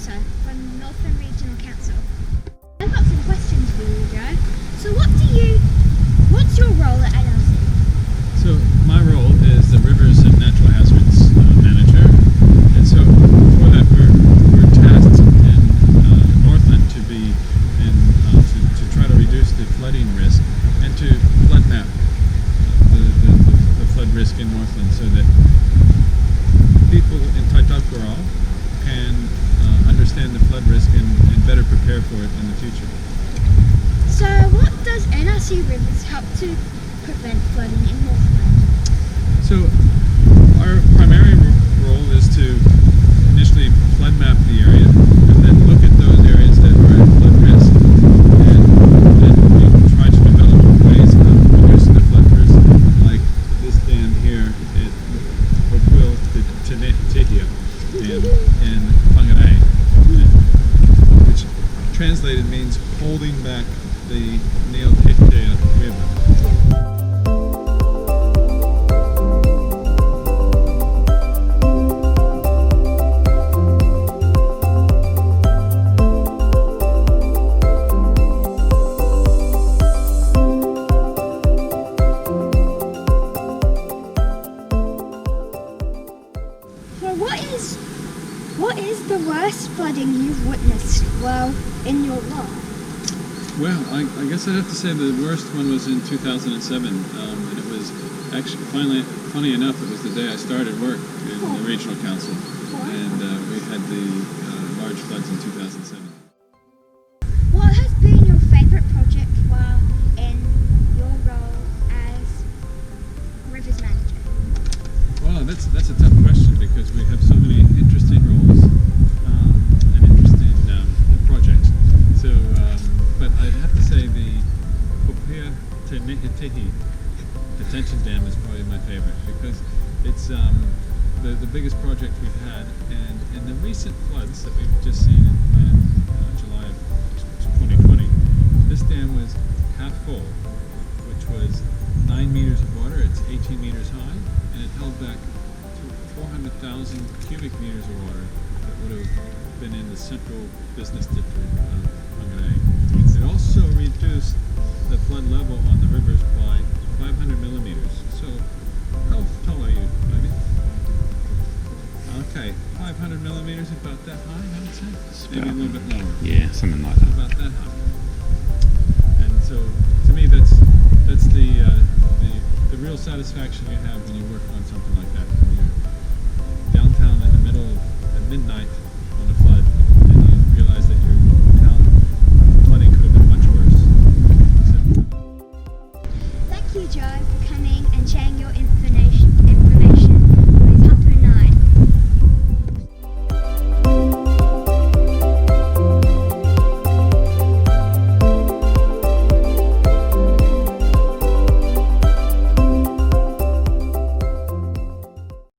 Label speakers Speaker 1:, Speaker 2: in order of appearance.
Speaker 1: Mercer from Northland Regional Council. I've got some questions for you, Joe. So what's your role at NRC?
Speaker 2: So my role is the Rivers and Natural Hazards Manager, and so for that we're tasked in Northland to be to try to reduce the flooding risk and to flood map the flood risk in Northland so that people in Taitakurau can understand the flood risk and better prepare for it in the future.
Speaker 1: So what does NRC Rivers help to prevent flooding in Northland?
Speaker 2: So our primary role is to initially flood map the area and then look at those areas that are at flood risk, and then we try to develop ways of reducing the flood risk, like this dam here at Hopuil Tehia Dam in Whangarei, which translated means holding back the Neotetea River.
Speaker 1: What is the worst flooding you've witnessed in your life?
Speaker 2: Well, I guess I'd have to say the worst one was in 2007, and it was actually funny enough, it was the day I started work in the regional council, and we had the large floods in 2007.
Speaker 1: What has been your favourite project while in your role as Rivers Manager?
Speaker 2: Well, that's a tough question because we have so many interesting roles and interesting projects. So, but I'd have to say the Hopuil Tehia detention dam is probably my favorite because it's the biggest project we've had, and in the recent floods that we've just seen in July of 2020, this dam was half full, which was 9 meters of water. It's 18 meters high, and it held back 400,000 cubic meters of water that would have been in the central business district of Whangarei. It also reduced the flood level on the rivers by 500 millimeters. So, how tall are you, baby? Okay, 500 millimeters, about that high, I would say? Maybe a little bit lower.
Speaker 3: Yeah, something like that.
Speaker 2: About that high. And so, to me, that's the real satisfaction you have when you work on something like that. When you're downtown in the middle of at midnight